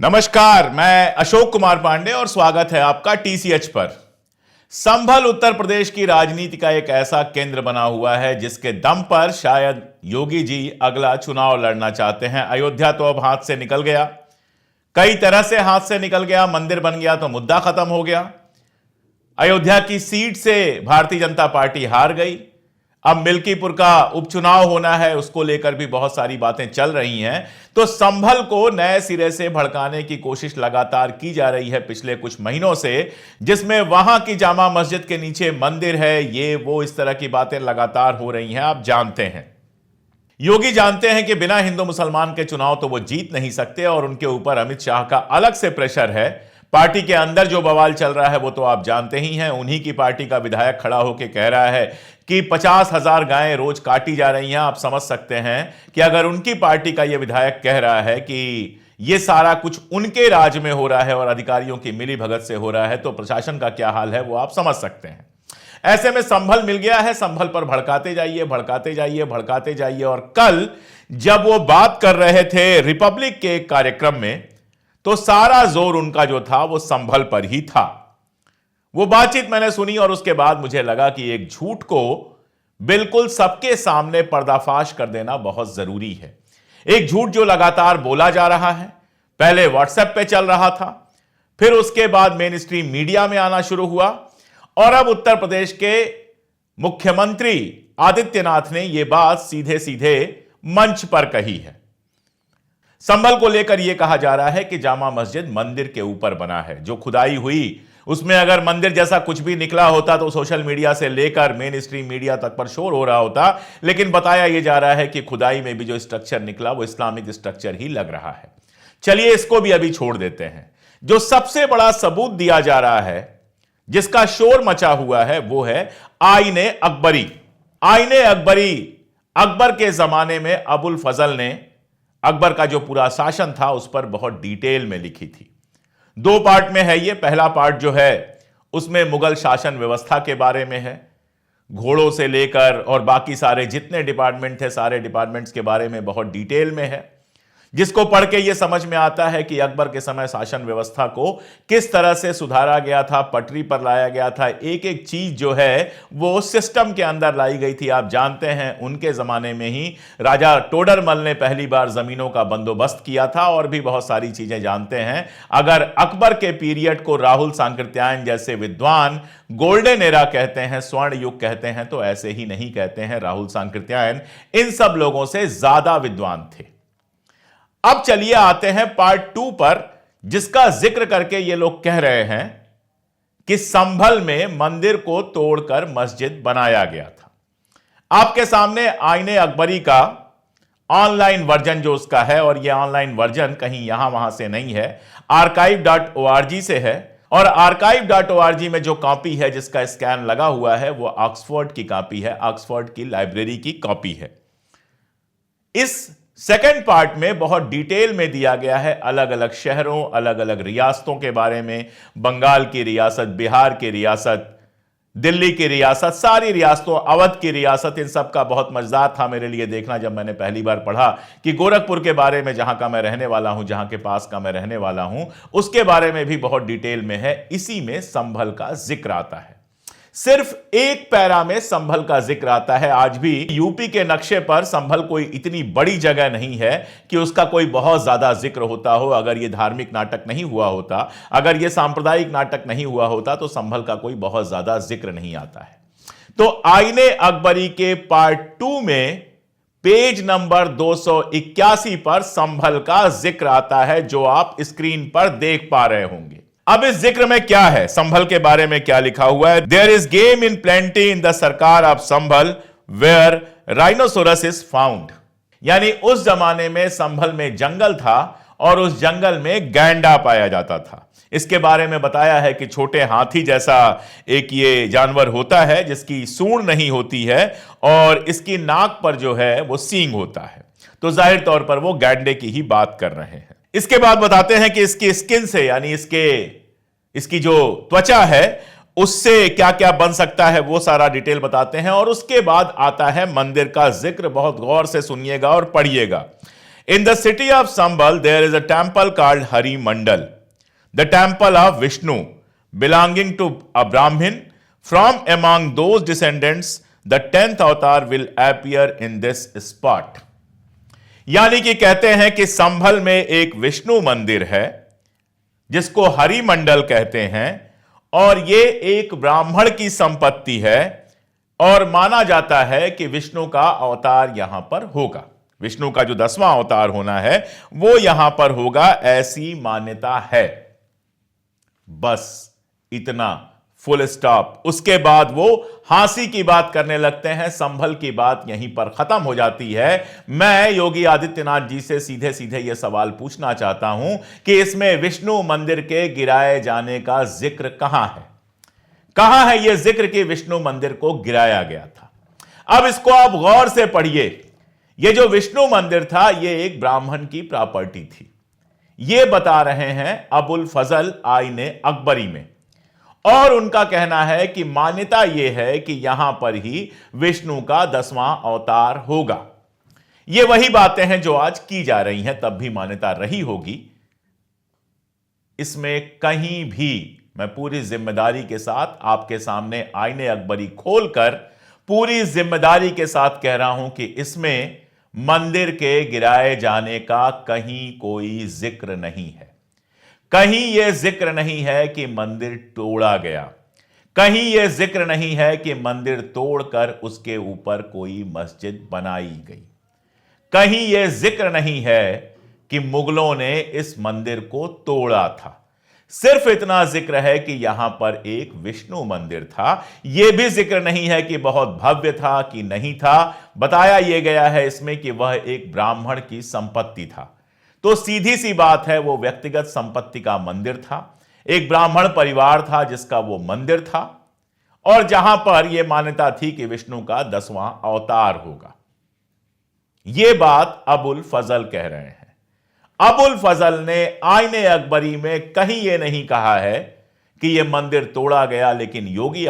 नमस्कार, मैं अशोक कुमार पांडे और स्वागत है आपका टीसीएच पर। संभल उत्तर प्रदेश की राजनीति का एक ऐसा केंद्र बना हुआ है जिसके दम पर शायद योगी जी अगला चुनाव लड़ना चाहते हैं। अयोध्या तो अब हाथ से निकल गया, कई तरह से हाथ से निकल गया। मंदिर बन गया तो मुद्दा खत्म हो गया। अयोध्या की सीट से भारतीय जनता पार्टी हार गई। अब मिल्कीपुर का उपचुनाव होना है, उसको लेकर भी बहुत सारी बातें चल रही हैं। तो संभल को नए सिरे से भड़काने की कोशिश लगातार की जा रही है पिछले कुछ महीनों से, जिसमें वहां की जामा मस्जिद के नीचे मंदिर है, ये वो इस तरह की बातें लगातार हो रही हैं। आप जानते हैं, योगी जानते हैं कि बिना हिंदू मुसलमान के चुनाव तो वो जीत नहीं सकते और उनके ऊपर अमित शाह का अलग से प्रेशर है। पार्टी के अंदर जो बवाल चल रहा है वो तो आप जानते ही हैं। उन्हीं की पार्टी का विधायक खड़ा होकर कह रहा है कि 50,000 गायें रोज काटी जा रही हैं। आप समझ सकते हैं कि अगर उनकी पार्टी का यह विधायक कह रहा है कि यह सारा कुछ उनके राज में हो रहा है और अधिकारियों की मिलीभगत से हो रहा है, तो प्रशासन का क्या हाल है वो आप समझ सकते हैं। ऐसे में संभल मिल गया है, संभल पर भड़काते जाइए, भड़काते जाइए, भड़काते जाइए। और कल जब वो बात कर रहे थे रिपब्लिक के एक कार्यक्रम में, तो सारा जोर उनका जो था वो संभल पर ही था। वो बातचीत मैंने सुनी और उसके बाद मुझे लगा कि एक झूठ को बिल्कुल सबके सामने पर्दाफाश कर देना बहुत जरूरी है। एक झूठ जो लगातार बोला जा रहा है, पहले व्हाट्सएप पे चल रहा था, फिर उसके बाद मेन स्ट्रीम मीडिया में आना शुरू हुआ और अब उत्तर प्रदेश के मुख्यमंत्री आदित्यनाथ ने यह बात सीधे सीधे मंच पर कही है। संभल को लेकर यह कहा जा रहा है कि जामा मस्जिद मंदिर के ऊपर बना है। जो खुदाई हुई उसमें अगर मंदिर जैसा कुछ भी निकला होता तो सोशल मीडिया से लेकर मेन स्ट्रीम मीडिया तक पर शोर हो रहा होता, लेकिन बताया यह जा रहा है कि खुदाई में भी जो स्ट्रक्चर निकला वो इस्लामिक स्ट्रक्चर ही लग रहा है। चलिए इसको भी अभी छोड़ देते हैं। जो सबसे बड़ा सबूत दिया जा रहा है, जिसका शोर मचा हुआ है, वो है आईने अकबरी। आईने अकबरी अकबर के जमाने में अबुल फजल ने अकबर का जो पूरा शासन था उस पर बहुत डिटेल में लिखी थी। 2 पार्ट में है ये। पहला पार्ट जो है उसमें मुगल शासन व्यवस्था के बारे में है, घोड़ों से लेकर और बाकी सारे जितने डिपार्टमेंट थे सारे डिपार्टमेंट्स के बारे में बहुत डिटेल में है, जिसको पढ़ के यह समझ में आता है कि अकबर के समय शासन व्यवस्था को किस तरह से सुधारा गया था, पटरी पर लाया गया था। एक एक चीज जो है वो सिस्टम के अंदर लाई गई थी। आप जानते हैं उनके जमाने में ही राजा टोडरमल ने पहली बार जमीनों का बंदोबस्त किया था और भी बहुत सारी चीजें जानते हैं। अगर अकबर के पीरियड को राहुल सांकृत्यायन जैसे विद्वान गोल्डन एरा कहते हैं, स्वर्ण युग कहते हैं, तो ऐसे ही नहीं कहते हैं। राहुल सांकृत्यायन इन सब लोगों से ज्यादा विद्वान थे। अब चलिए आते हैं पार्ट 2 पर, जिसका जिक्र करके ये लोग कह रहे हैं कि संभल में मंदिर को तोड़कर मस्जिद बनाया गया था। आपके सामने आईने अकबरी का ऑनलाइन वर्जन जो उसका है, और यह ऑनलाइन वर्जन कहीं यहां वहां से नहीं है, archive.org से है। और archive.org में जो कॉपी है जिसका स्कैन लगा हुआ है वो ऑक्सफोर्ड की कॉपी है, ऑक्सफोर्ड की लाइब्रेरी की कॉपी है। इस सेकेंड पार्ट में बहुत डिटेल में दिया गया है अलग अलग शहरों, अलग अलग रियासतों के बारे में। बंगाल की रियासत, बिहार की रियासत, दिल्ली की रियासत, सारी रियासतों, अवध की रियासत, इन सब का बहुत मजेदार था मेरे लिए देखना जब मैंने पहली बार पढ़ा कि गोरखपुर के बारे में, जहां का मैं रहने वाला हूं, जहां के पास का मैं रहने वाला हूं, उसके बारे में भी बहुत डिटेल में है। इसी में संभल का जिक्र आता है। सिर्फ एक पैरा में संभल का जिक्र आता है। आज भी यूपी के नक्शे पर संभल कोई इतनी बड़ी जगह नहीं है कि उसका कोई बहुत ज्यादा जिक्र होता हो। अगर यह धार्मिक नाटक नहीं हुआ होता, अगर यह सांप्रदायिक नाटक नहीं हुआ होता, तो संभल का कोई बहुत ज्यादा जिक्र नहीं आता है। तो आईने अकबरी के पार्ट 2 में पेज नंबर 281 पर संभल का जिक्र आता है, जो आप स्क्रीन पर देख पा रहे होंगे। अब इस जिक्र में क्या है, संभल के बारे में क्या लिखा हुआ है? There is game in plenty in the sarkar of Sambhal where rhinoceros is found. यानी उस जमाने में संभल में जंगल था और उस जंगल में गैंडा पाया जाता था। इसके बारे में बताया है कि छोटे हाथी जैसा एक ये जानवर होता है जिसकी सूंड नहीं होती है और इसकी नाक पर जो है वो सींग होता है। तो जाहिर तौर पर वो गैंडे की ही बात कर रहे हैं। इसके बाद बताते हैं कि इसकी स्किन से, यानी इसकी जो त्वचा है उससे क्या क्या बन सकता है, वो सारा डिटेल बताते हैं। और उसके बाद आता है मंदिर का जिक्र। बहुत गौर से सुनिएगा और पढ़िएगा। In the city of Sambhal, there is a temple called Hari Mandal, the temple of Vishnu, belonging to a Brahmin. From among those descendants, the 10th avatar will appear in this spot. यानी कि कहते हैं कि संभल में एक विष्णु मंदिर है जिसको हरि मंडल कहते हैं, और ये एक ब्राह्मण की संपत्ति है, और माना जाता है कि विष्णु का अवतार यहां पर होगा। विष्णु का जो 10वां अवतार होना है वो यहां पर होगा, ऐसी मान्यता है। बस इतना, फुल स्टॉप। उसके बाद वो हांसी की बात करने लगते हैं। संभल की बात यहीं पर खत्म हो जाती है। मैं योगी आदित्यनाथ जी से सीधे सीधे यह सवाल पूछना चाहता हूं कि इसमें विष्णु मंदिर के गिराए जाने का जिक्र कहां है? कहां है यह जिक्र कि विष्णु मंदिर को गिराया गया था? अब इसको आप गौर से पढ़िए। यह जो विष्णु मंदिर था यह एक ब्राह्मण की प्रॉपर्टी थी। यह बता रहे हैं अबुल फजल आईने अकबरी में, और उनका कहना है कि मान्यता यह है कि यहां पर ही विष्णु का 10वां अवतार होगा। यह वही बातें हैं जो आज की जा रही हैं, तब भी मान्यता रही होगी। इसमें कहीं भी, मैं पूरी जिम्मेदारी के साथ आपके सामने आईने अकबरी खोलकर पूरी जिम्मेदारी के साथ कह रहा हूं कि इसमें मंदिर के गिराए जाने का कहीं कोई जिक्र नहीं है। कहीं यह जिक्र नहीं है कि मंदिर तोड़ा गया। कहीं यह जिक्र नहीं है कि मंदिर तोड़कर उसके ऊपर कोई मस्जिद बनाई गई। कहीं यह जिक्र नहीं है कि मुगलों ने इस मंदिर को तोड़ा था। सिर्फ इतना जिक्र है कि यहां पर एक विष्णु मंदिर था। यह भी जिक्र नहीं है कि बहुत भव्य था कि नहीं था। बताया यह गया है इसमें कि वह एक ब्राह्मण की संपत्ति था। तो सीधी सी बात है, वो व्यक्तिगत संपत्ति का मंदिर था। एक ब्राह्मण परिवार था जिसका वो मंदिर था, और जहां पर यह मान्यता थी कि विष्णु का 10वां अवतार होगा। यह बात अबुल फजल कह रहे हैं। अबुल फजल ने आईने अकबरी में कहीं यह नहीं कहा है कि यह मंदिर तोड़ा गया, लेकिन योगी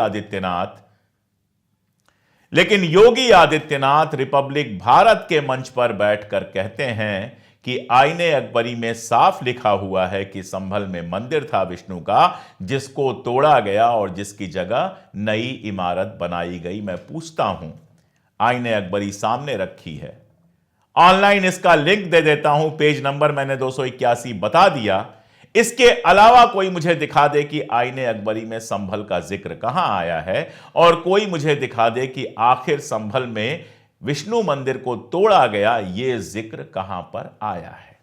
आदित्यनाथ रिपब्लिक भारत के मंच पर बैठकर कहते हैं कि आईने अकबरी में साफ लिखा हुआ है कि संभल में मंदिर था विष्णु का, जिसको तोड़ा गया और जिसकी जगह नई इमारत बनाई गई। मैं पूछता हूं, आईने अकबरी सामने रखी है, ऑनलाइन इसका लिंक दे देता हूं, पेज नंबर मैंने 281 बता दिया। इसके अलावा कोई मुझे दिखा दे कि आईने अकबरी में संभल का जिक्र कहां आया है, और कोई मुझे दिखा दे कि आखिर संभल में विष्णु मंदिर को तोड़ा गया, यह जिक्र कहां पर आया है।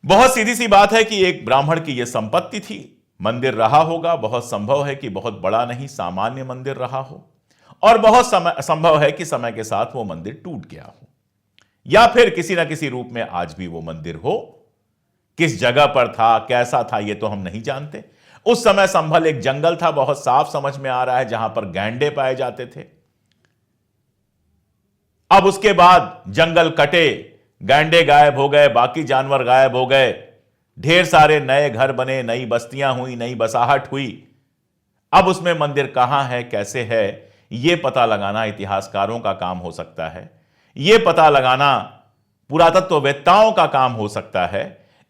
बहुत सीधी सी बात है कि एक ब्राह्मण की यह संपत्ति थी, मंदिर रहा होगा। बहुत संभव है कि बहुत बड़ा नहीं, सामान्य मंदिर रहा हो, और बहुत संभव है कि समय के साथ वो मंदिर टूट गया हो, या फिर किसी ना किसी रूप में आज भी वो मंदिर हो। किस जगह पर था, कैसा था, यह तो हम नहीं जानते। उस समय संभल एक जंगल था, बहुत साफ समझ में आ रहा है, जहां पर गैंडे पाए जाते थे। अब उसके बाद जंगल कटे, गैंडे गायब हो गए, बाकी जानवर गायब हो गए, ढेर सारे नए घर बने, नई बस्तियां हुई, नई बसाहट हुई। अब उसमें मंदिर कहां है, कैसे है, यह पता लगाना इतिहासकारों का काम हो सकता है। यह पता लगाना पुरातत्ववेत्ताओं का काम हो सकता है।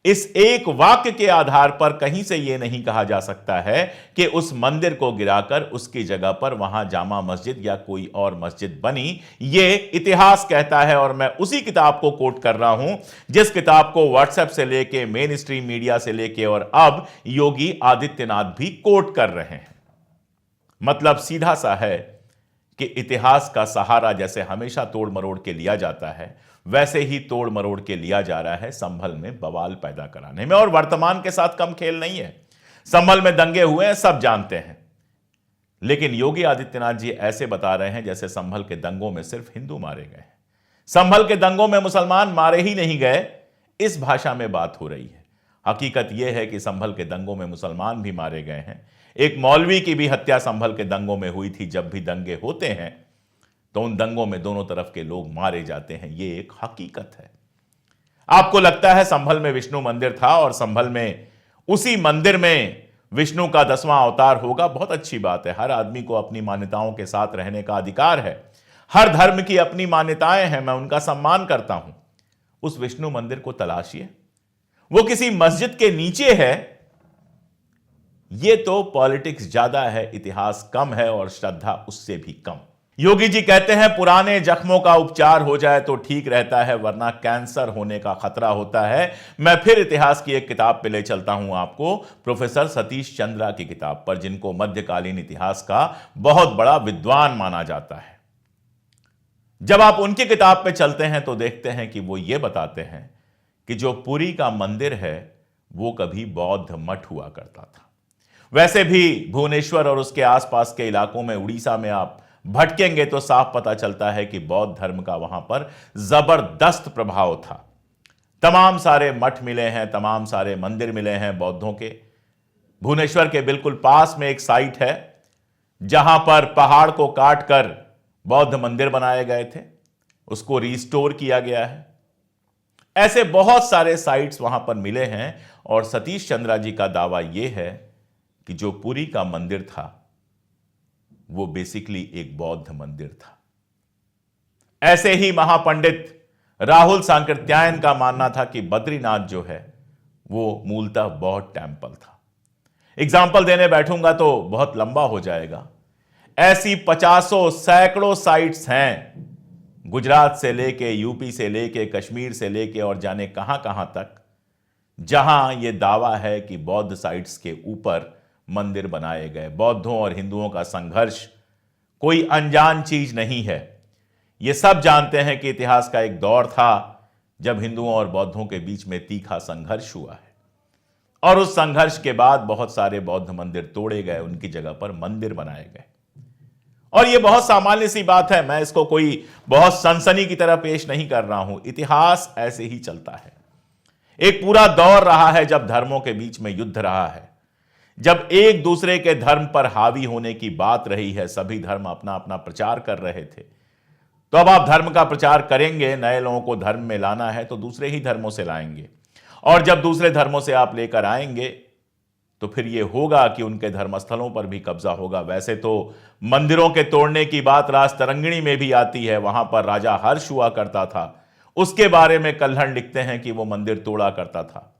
इस एक वाक्य के आधार पर कहीं से यह नहीं कहा जा सकता है कि उस मंदिर को गिराकर उसकी जगह पर वहां जामा मस्जिद या कोई और मस्जिद बनी। यह इतिहास कहता है, और मैं उसी किताब को कोट कर रहा हूं जिस किताब को व्हाट्सएप से लेके, मेन स्ट्रीम मीडिया से लेके, और अब योगी आदित्यनाथ भी कोट कर रहे हैं। मतलब सीधा सा है कि इतिहास का सहारा जैसे हमेशा तोड़ मरोड़ के लिया जाता है, वैसे ही तोड़ मरोड़ के लिया जा रहा है संभल में बवाल पैदा कराने में। और वर्तमान के साथ कम खेल नहीं है। संभल में दंगे हुए हैं, सब जानते हैं, लेकिन योगी आदित्यनाथ जी ऐसे बता रहे हैं जैसे संभल के दंगों में सिर्फ हिंदू मारे गए हैं। संभल के दंगों में मुसलमान मारे ही नहीं गए, इस भाषा में बात हो रही है। हकीकत यह है कि संभल के दंगों में मुसलमान भी मारे गए हैं। एक मौलवी की भी हत्या संभल के दंगों में हुई थी। जब भी दंगे होते हैं तो उन दंगों में दोनों तरफ के लोग मारे जाते हैं, यह एक हकीकत है। आपको लगता है संभल में विष्णु मंदिर था और संभल में, उसी मंदिर में विष्णु का 10वां अवतार होगा, बहुत अच्छी बात है। हर आदमी को अपनी मान्यताओं के साथ रहने का अधिकार है। हर धर्म की अपनी मान्यताएं हैं, मैं उनका सम्मान करता हूं। उस विष्णु मंदिर को तलाशिए, वो किसी मस्जिद के नीचे है। ये तो पॉलिटिक्स ज्यादा है, इतिहास कम है और श्रद्धा उससे भी कम। योगी जी कहते हैं पुराने जख्मों का उपचार हो जाए तो ठीक रहता है, वरना कैंसर होने का खतरा होता है। मैं फिर इतिहास की एक किताब पे ले चलता हूं आपको, प्रोफेसर सतीश चंद्रा की किताब पर, जिनको मध्यकालीन इतिहास का बहुत बड़ा विद्वान माना जाता है। जब आप उनकी किताब पे चलते हैं तो देखते हैं कि वो ये बताते हैं कि जो पुरी का मंदिर है वो कभी बौद्ध मठ हुआ करता था। वैसे भी भुवनेश्वर और उसके आसपास के इलाकों में, उड़ीसा में आप भटकेंगे तो साफ पता चलता है कि बौद्ध धर्म का वहां पर जबरदस्त प्रभाव था। तमाम सारे मठ मिले हैं, तमाम सारे मंदिर मिले हैं बौद्धों के। भुवनेश्वर के बिल्कुल पास में एक साइट है जहां पर पहाड़ को काटकर बौद्ध मंदिर बनाए गए थे, उसको रिस्टोर किया गया है। ऐसे बहुत सारे साइट्स वहां पर मिले हैं और सतीश चंद्रा जी का दावा यह है कि जो पुरी का मंदिर था वो बेसिकली एक बौद्ध मंदिर था। ऐसे ही महापंडित राहुल सांकृत्यायन का मानना था कि बद्रीनाथ जो है वो मूलतः बौद्ध टेंपल था। एग्जाम्पल देने बैठूंगा तो बहुत लंबा हो जाएगा। ऐसी पचासों सैकड़ों साइट्स हैं, गुजरात से लेके, यूपी से लेके, कश्मीर से लेके और जाने कहां कहां तक, जहां यह दावा है कि बौद्ध साइट्स के ऊपर मंदिर बनाए गए। बौद्धों और हिंदुओं का संघर्ष कोई अनजान चीज नहीं है। यह सब जानते हैं कि इतिहास का एक दौर था जब हिंदुओं और बौद्धों के बीच में तीखा संघर्ष हुआ है और उस संघर्ष के बाद बहुत सारे बौद्ध मंदिर तोड़े गए, उनकी जगह पर मंदिर बनाए गए। और यह बहुत सामान्य सी बात है, मैं इसको कोई बहुत सनसनी की तरह पेश नहीं कर रहा हूं। इतिहास ऐसे ही चलता है। एक पूरा दौर रहा है जब धर्मों के बीच में युद्ध रहा है, जब एक दूसरे के धर्म पर हावी होने की बात रही है, सभी धर्म अपना अपना प्रचार कर रहे थे। तो अब आप धर्म का प्रचार करेंगे, नए लोगों को धर्म में लाना है तो दूसरे ही धर्मों से लाएंगे, और जब दूसरे धर्मों से आप लेकर आएंगे तो फिर यह होगा कि उनके धर्मस्थलों पर भी कब्जा होगा। वैसे तो मंदिरों के तोड़ने की बात राजतरंगिणी में भी आती है, वहां पर राजा हर्ष हुआ करता था, उसके बारे में कल्हड़ लिखते हैं कि वो मंदिर तोड़ा करता था।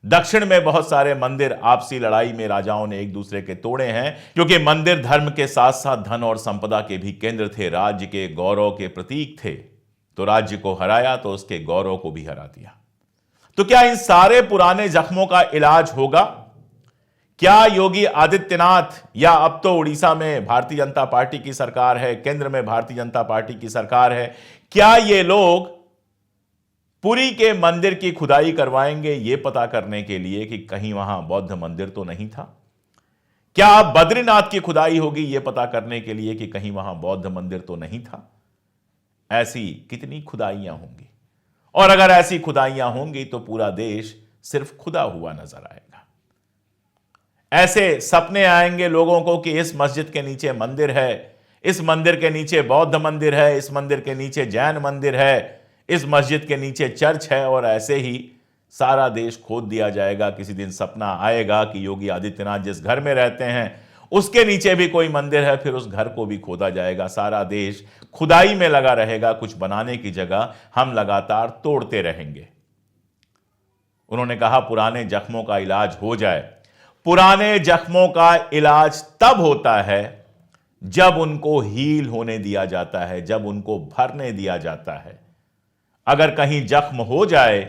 दक्षिण में बहुत सारे मंदिर आपसी लड़ाई में राजाओं ने एक दूसरे के तोड़े हैं, क्योंकि मंदिर धर्म के साथ साथ धन और संपदा के भी केंद्र थे, राज्य के गौरव के प्रतीक थे। तो राज्य को हराया तो उसके गौरव को भी हरा दिया। तो क्या इन सारे पुराने जख्मों का इलाज होगा? क्या योगी आदित्यनाथ, या अब तो उड़ीसा में भारतीय जनता पार्टी की सरकार है, केंद्र में भारतीय जनता पार्टी की सरकार है, क्या ये लोग पुरी के मंदिर की खुदाई करवाएंगे ये पता करने के लिए कि कहीं वहां बौद्ध मंदिर तो नहीं था? क्या अब बद्रीनाथ की खुदाई होगी ये पता करने के लिए कि कहीं वहां बौद्ध मंदिर तो नहीं था? ऐसी कितनी खुदाइयां होंगी, और अगर ऐसी खुदाइयां होंगी तो पूरा देश सिर्फ खुदा हुआ नजर आएगा। ऐसे सपने आएंगे लोगों को कि इस मस्जिद के नीचे मंदिर है, इस मंदिर के नीचे बौद्ध मंदिर है, इस मंदिर के नीचे जैन मंदिर है, इस मस्जिद के नीचे चर्च है, और ऐसे ही सारा देश खोद दिया जाएगा। किसी दिन सपना आएगा कि योगी आदित्यनाथ जिस घर में रहते हैं उसके नीचे भी कोई मंदिर है, फिर उस घर को भी खोदा जाएगा। सारा देश खुदाई में लगा रहेगा, कुछ बनाने की जगह हम लगातार तोड़ते रहेंगे। उन्होंने कहा पुराने जख्मों का इलाज हो जाए। पुराने जख्मों का इलाज तब होता है जब उनको हील होने दिया जाता है, जब उनको भरने दिया जाता है। अगर कहीं जख्म हो जाए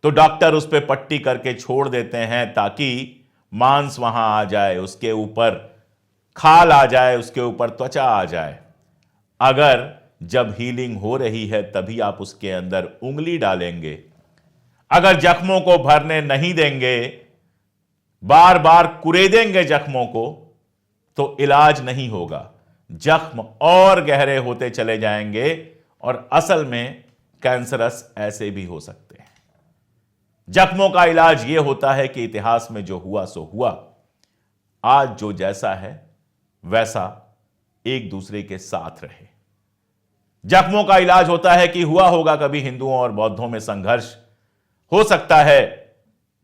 तो डॉक्टर उस पर पट्टी करके छोड़ देते हैं ताकि मांस वहां आ जाए, उसके ऊपर खाल आ जाए, उसके ऊपर त्वचा आ जाए। अगर जब हीलिंग हो रही है तभी आप उसके अंदर उंगली डालेंगे, अगर जख्मों को भरने नहीं देंगे, बार बार कुरेदेंगे जख्मों को, तो इलाज नहीं होगा। जख्म और गहरे होते चले जाएंगे और असल में कैंसरस ऐसे भी हो सकते हैं। जख्मों का इलाज यह होता है कि इतिहास में जो हुआ सो हुआ, आज जो जैसा है वैसा एक दूसरे के साथ रहे। जख्मों का इलाज होता है कि हुआ होगा कभी हिंदुओं और बौद्धों में संघर्ष, हो सकता है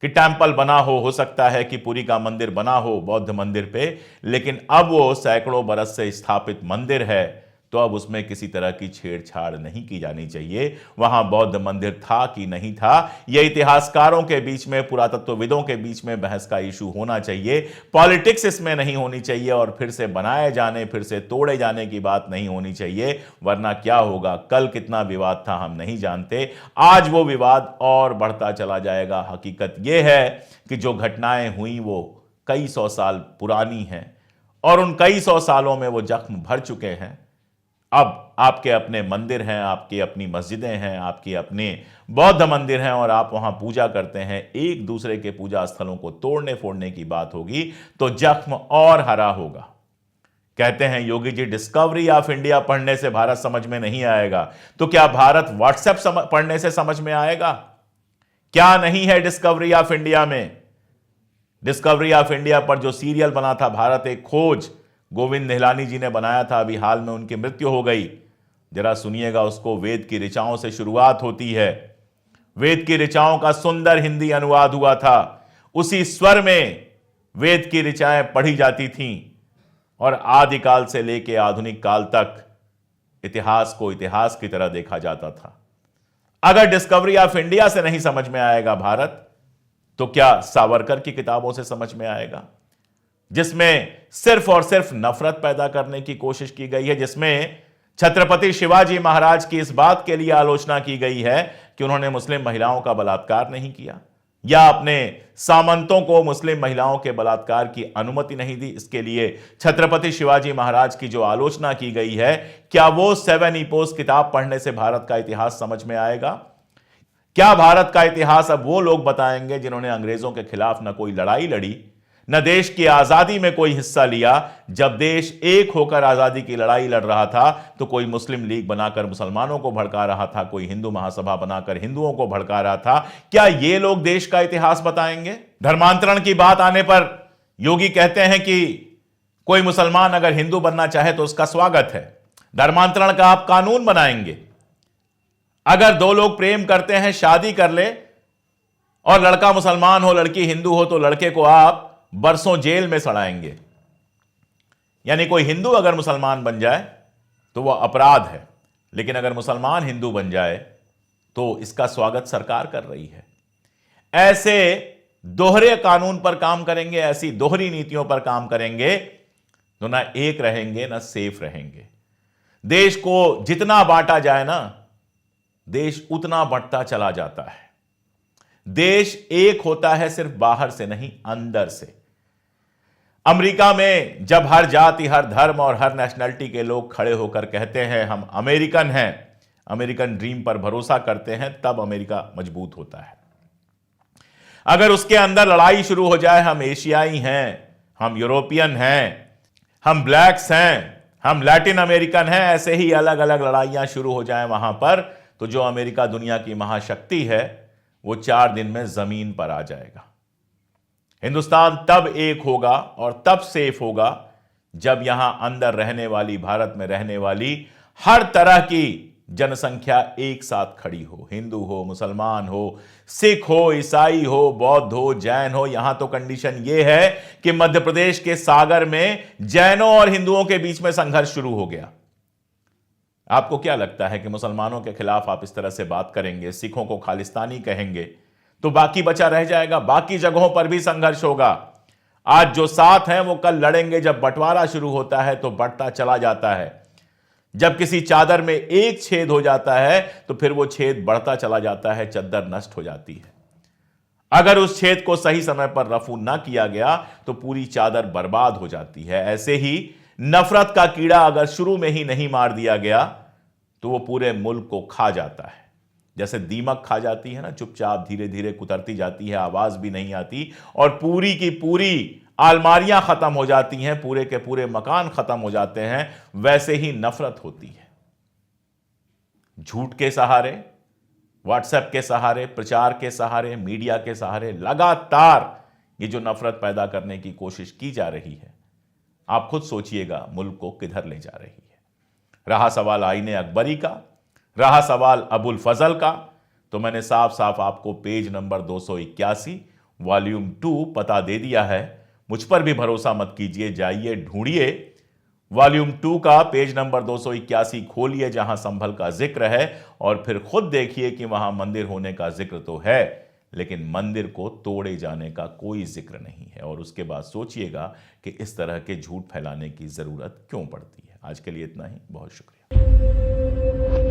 कि टेंपल बना हो सकता है कि पुरी का मंदिर बना हो बौद्ध मंदिर पे, लेकिन अब वो सैकड़ों बरस से स्थापित मंदिर है, तो अब उसमें किसी तरह की छेड़छाड़ नहीं की जानी चाहिए। वहां बौद्ध मंदिर था कि नहीं था, यह इतिहासकारों के बीच में, पुरातत्वविदों के बीच में बहस का इशू होना चाहिए। पॉलिटिक्स इसमें नहीं होनी चाहिए और फिर से बनाए जाने, फिर से तोड़े जाने की बात नहीं होनी चाहिए, वरना क्या होगा, कल कितना विवाद था हम नहीं जानते, आज वो विवाद और बढ़ता चला जाएगा। हकीकत यह है कि जो घटनाएं हुई वो कई सौ साल पुरानी हैं और उन कई सौ सालों में वो जख्म भर चुके हैं। अब आपके अपने मंदिर हैं, आपकी अपनी मस्जिदें हैं, आपके अपने बौद्ध मंदिर हैं और आप वहां पूजा करते हैं, एक दूसरे के पूजा स्थलों को तोड़ने फोड़ने की बात होगी तो जख्म और हरा होगा। कहते हैं Yogi ji, discovery of India पढ़ने से भारत समझ में नहीं आएगा, तो क्या भारत व्हाट्सएप पढ़ने से समझ में आएगा? क्या नहीं है डिस्कवरी ऑफ इंडिया में? डिस्कवरी ऑफ इंडिया पर जो सीरियल बना था भारत एक खोज, गोविंद निहलानी जी ने बनाया था, अभी हाल में उनकी मृत्यु हो गई। जरा सुनिएगा उसको। वेद की ऋचाओं से शुरुआत होती है, वेद की ऋचाओं का सुंदर हिंदी अनुवाद हुआ था, उसी स्वर में वेद की ऋचाएं पढ़ी जाती थीं और आदिकाल से लेकर आधुनिक काल तक इतिहास को इतिहास की तरह देखा जाता था। अगर डिस्कवरी ऑफ इंडिया से नहीं समझ में आएगा भारत, तो क्या सावरकर की किताबों से समझ में आएगा, जिसमें सिर्फ और सिर्फ नफरत पैदा करने की कोशिश की गई है, जिसमें छत्रपति शिवाजी महाराज की इस बात के लिए आलोचना की गई है कि उन्होंने मुस्लिम महिलाओं का बलात्कार नहीं किया या अपने सामंतों को मुस्लिम महिलाओं के बलात्कार की अनुमति नहीं दी। इसके लिए छत्रपति शिवाजी महाराज की जो आलोचना की गई है, क्या वो 7 ईपोस किताब पढ़ने से भारत का इतिहास समझ में आएगा? क्या भारत का इतिहास अब वो लोग बताएंगे जिन्होंने अंग्रेजों के खिलाफ न कोई लड़ाई लड़ी, न देश की आजादी में कोई हिस्सा लिया? जब देश एक होकर आजादी की लड़ाई लड़ रहा था तो कोई मुस्लिम लीग बनाकर मुसलमानों को भड़का रहा था, कोई हिंदू महासभा बनाकर हिंदुओं को भड़का रहा था। क्या ये लोग देश का इतिहास बताएंगे? धर्मांतरण की बात आने पर योगी कहते हैं कि कोई मुसलमान अगर हिंदू बनना चाहे तो उसका स्वागत है, धर्मांतरण का आप कानून बनाएंगे। अगर दो लोग प्रेम करते हैं, शादी कर ले और लड़का मुसलमान हो लड़की हिंदू हो तो लड़के को आप बरसों जेल में सड़ाएंगे। यानी कोई हिंदू अगर मुसलमान बन जाए तो वह अपराध है, लेकिन अगर मुसलमान हिंदू बन जाए तो इसका स्वागत सरकार कर रही है। ऐसे दोहरे कानून पर काम करेंगे, ऐसी दोहरी नीतियों पर काम करेंगे तो ना एक रहेंगे ना सेफ रहेंगे। देश को जितना बांटा जाए ना, देश उतना बढ़ता चला जाता है। देश एक होता है सिर्फ बाहर से नहीं, अंदर से। अमेरिका में जब हर जाति, हर धर्म और हर नेशनलिटी के लोग खड़े होकर कहते हैं हम अमेरिकन हैं, अमेरिकन ड्रीम पर भरोसा करते हैं, तब अमेरिका मजबूत होता है। अगर उसके अंदर लड़ाई शुरू हो जाए, हम एशियाई हैं, हम यूरोपियन हैं, हम ब्लैक्स हैं, हम लैटिन अमेरिकन हैं, ऐसे ही अलग अलग लड़ाइयां शुरू हो जाएं वहां पर, तो जो अमेरिका दुनिया की महाशक्ति है वो 4 दिन में जमीन पर आ जाएगा। हिंदुस्तान तब एक होगा और तब सेफ होगा जब यहां अंदर रहने वाली, भारत में रहने वाली हर तरह की जनसंख्या एक साथ खड़ी हो। हिंदू हो, मुसलमान हो, सिख हो, ईसाई हो, बौद्ध हो, जैन हो। यहां तो कंडीशन यह है कि मध्य प्रदेश के सागर में जैनों और हिंदुओं के बीच में संघर्ष शुरू हो गया। आपको क्या लगता है कि मुसलमानों के खिलाफ आप इस तरह से बात करेंगे, सिखों को खालिस्तानी कहेंगे, तो बाकी बचा रह जाएगा? बाकी जगहों पर भी संघर्ष होगा। आज जो साथ हैं वो कल लड़ेंगे। जब बंटवारा शुरू होता है तो बढ़ता चला जाता है। जब किसी चादर में एक छेद हो जाता है तो फिर वो छेद बढ़ता चला जाता है, चद्दर नष्ट हो जाती है। अगर उस छेद को सही समय पर रफू ना किया गया तो पूरी चादर बर्बाद हो जाती है। ऐसे ही नफरत का कीड़ा अगर शुरू में ही नहीं मार दिया गया तो वो पूरे मुल्क को खा जाता है। जैसे दीमक खा जाती है ना, चुपचाप धीरे धीरे कुतरती जाती है, आवाज भी नहीं आती और पूरी की पूरी अलमारियां खत्म हो जाती हैं, पूरे के पूरे मकान खत्म हो जाते हैं। वैसे ही नफरत होती है। झूठ के सहारे, व्हाट्सएप के सहारे, प्रचार के सहारे, मीडिया के सहारे लगातार ये जो नफरत पैदा करने की कोशिश की जा रही है, आप खुद सोचिएगा मुल्क को किधर ले जा रही है। रहा सवाल आईने अकबरी का, रहा सवाल अबुल फजल का, तो मैंने साफ साफ आपको पेज नंबर 281 वॉल्यूम 2 पता दे दिया है। मुझ पर भी भरोसा मत कीजिए, जाइए ढूंढिए वॉल्यूम 2 का पेज नंबर 281 खोलिए, जहां संभल का जिक्र है, और फिर खुद देखिए कि वहां मंदिर होने का जिक्र तो है, लेकिन मंदिर को तोड़े जाने का कोई जिक्र नहीं है। और उसके बाद सोचिएगा कि इस तरह के झूठ फैलाने की जरूरत क्यों पड़ती है। आज के लिए इतना ही, बहुत शुक्रिया।